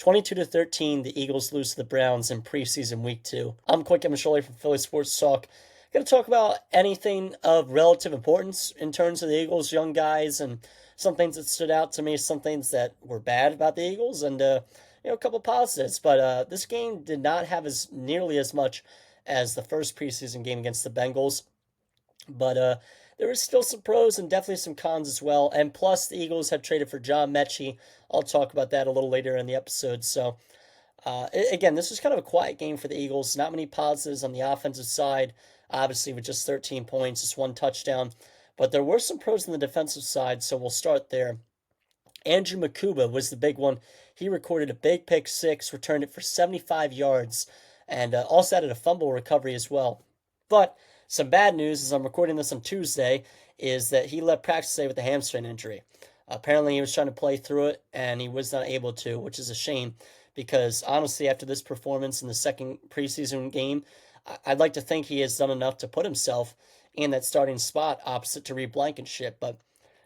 22-13, the Eagles lose to the Browns in preseason week 2. I'm Coy Camiscioli from Philly Sports Talk. Going to talk about anything of relative importance in terms of the Eagles' young guys and some things that stood out to me, some things that were bad about the Eagles, and a couple positives. But this game did not have as nearly as much as the first preseason game against the Bengals. But there was still some pros and definitely some cons as well. And plus, the Eagles have traded for John Metchie. I'll talk about that a little later in the episode. So, again, this was kind of a quiet game for the Eagles. Not many positives on the offensive side, obviously, with just 13 points, just one touchdown. But there were some pros on the defensive side, so we'll start there. Andrew Makuba was the big one. He recorded a big pick six, returned it for 75 yards, and also added a fumble recovery as well. But some bad news, as I'm recording this on Tuesday, is that he left practice today with a hamstring injury. Apparently, he was trying to play through it, and he was not able to, which is a shame, because honestly, after this performance in the second preseason game, I'd like to think he has done enough to put himself in that starting spot opposite to Reed Blankenship. But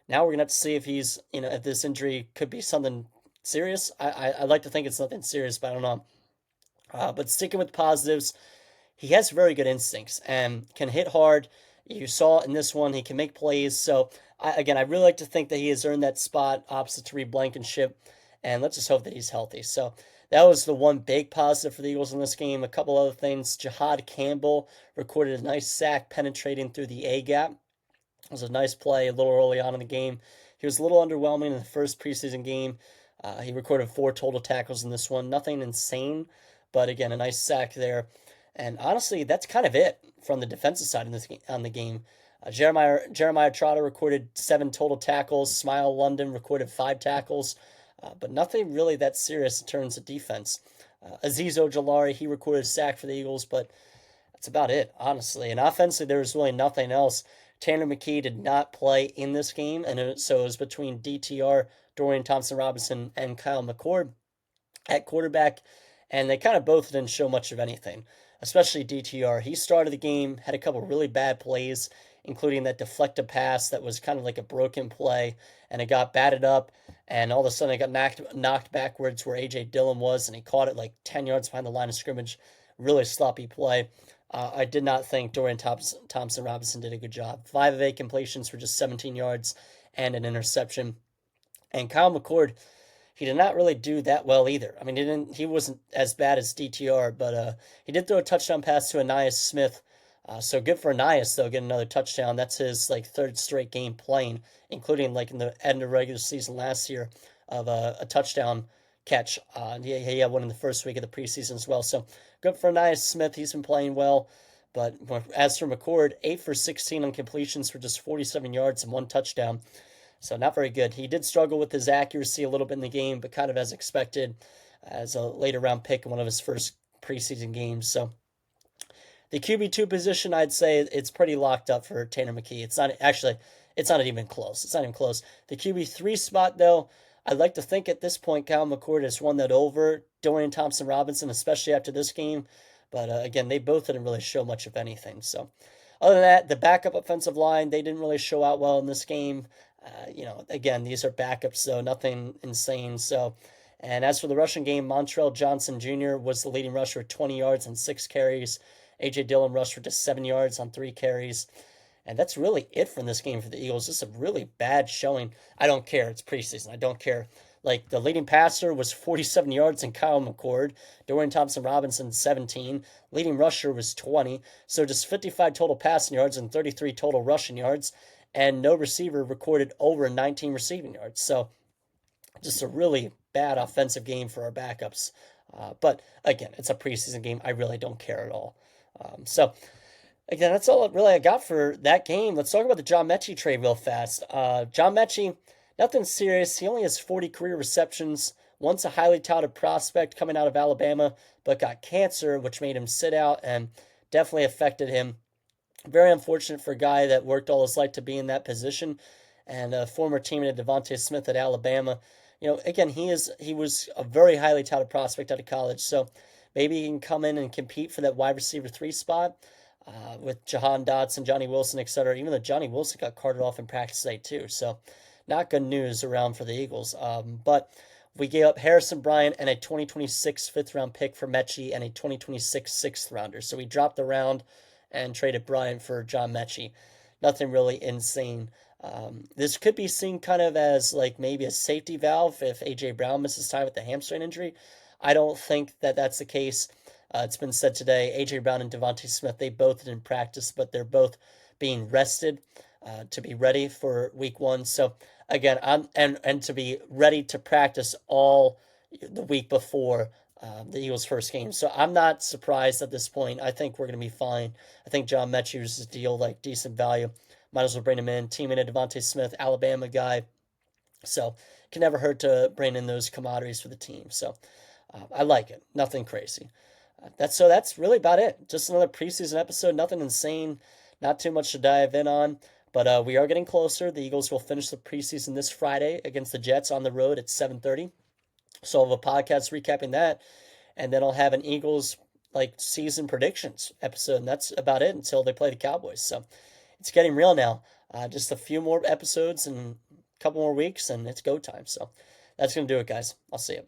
now we're going to have to see if he's, if this injury could be something serious. I'd like to think it's nothing serious, but I don't know. But sticking with positives, he has very good instincts and can hit hard. You saw in this one, he can make plays. So, I really like to think that he has earned that spot opposite to Reed Blankenship, and let's just hope that he's healthy. So, that was the one big positive for the Eagles in this game. A couple other things. Jahad Campbell recorded a nice sack penetrating through the A-gap. It was a nice play a little early on in the game. He was a little underwhelming in the first preseason game. He recorded 4 total tackles in this one. Nothing insane, but again, a nice sack there. And honestly, that's kind of it from the defensive side on the game. Jeremiah Trotter recorded 7 total tackles. Smile London recorded 5 tackles, but nothing really that serious in terms of defense. Azeez Ojulari, he recorded a sack for the Eagles, but that's about it, honestly. And offensively, there was really nothing else. Tanner McKee did not play in this game, and so it was between DTR, Dorian Thompson-Robinson, and Kyle McCord at quarterback, and they kind of both didn't show much of anything, especially DTR. He started the game, had a couple really bad plays, including that deflected pass that was kind of like a broken play, and it got batted up, and all of a sudden it got knocked backwards where A.J. Dillon was, and he caught it like 10 yards behind the line of scrimmage. Really sloppy play. I did not think Dorian Thompson-Robinson did a good job. 5 of 8 completions for just 17 yards and an interception. And Kyle McCord, he did not really do that well either. I mean, he wasn't as bad as DTR, but he did throw a touchdown pass to Ainias Smith. So good for Ainias, though, getting another touchdown. That's his third straight game playing, including in the end of regular season last year of a touchdown catch. He had one in the first week of the preseason as well. So good for Ainias Smith. He's been playing well. But as for McCord, 8 for 16 on completions for just 47 yards and 1 touchdown. So not very good. He did struggle with his accuracy a little bit in the game, but kind of as expected as a later round pick in one of his first preseason games. So the QB2 position, I'd say it's pretty locked up for Tanner McKee. It's not even close. It's not even close. The QB3 spot, though, I'd like to think at this point Kyle McCord has won that over Dorian Thompson-Robinson, especially after this game. But again, they both didn't really show much of anything. So other than that, the backup offensive line, they didn't really show out well in this game. Again, these are backups, so nothing insane. So, and as for the rushing game, Montrell Johnson Jr. was the leading rusher with 20 yards and 6 carries. A.J. Dillon rushed for just 7 yards on 3 carries. And that's really it from this game for the Eagles. Just a really bad showing. I don't care. It's preseason. I don't care. Like, the leading passer was 47 yards in Kyle McCord. Dorian Thompson-Robinson, 17. Leading rusher was 20. So just 55 total passing yards and 33 total rushing yards. And no receiver recorded over 19 receiving yards. So just a really bad offensive game for our backups. But again, it's a preseason game. I really don't care at all. So again, that's all really I got for that game. Let's talk about the John Metchie trade real fast. John Metchie, nothing serious. He only has 40 career receptions. Once a highly touted prospect coming out of Alabama, but got cancer, which made him sit out and definitely affected him. Very unfortunate for a guy that worked all his life to be in that position, and a former teammate of Devontae Smith at Alabama. Again, he was a very highly touted prospect out of college, so maybe he can come in and compete for that wide receiver 3 spot with Jahan Dotson, Johnny Wilson, etc. Even though Johnny Wilson got carted off in practice today too, so not good news around for the Eagles. But We gave up Harrison Bryant and a 2026 fifth-round pick for Metchie and a 2026 sixth-rounder. So we dropped the round and traded Bryant for John Metchie. Nothing really insane. This could be seen kind of as like maybe a safety valve if A.J. Brown misses time with the hamstring injury. I don't think that that's the case. It's been said today, A.J. Brown and Devontae Smith, they both didn't practice, but they're both being rested to be ready for week one. So again, and to be ready to practice all the week before the Eagles' first game. So I'm not surprised at this point. I think we're going to be fine. I think John Metchie was a deal like decent value. Might as well bring him in. Team in a Devontae Smith, Alabama guy. So can never hurt to bring in those commodities for the team. So I like it. Nothing crazy. That's really about it. Just another preseason episode. Nothing insane. Not too much to dive in on. But we are getting closer. The Eagles will finish the preseason this Friday against the Jets on the road at 7:30. So I'll have a podcast recapping that, and then I'll have an Eagles like season predictions episode, and that's about it until they play the Cowboys. So it's getting real now. Just a few more episodes and a couple more weeks, and it's go time. So that's gonna do it, guys. I'll see you.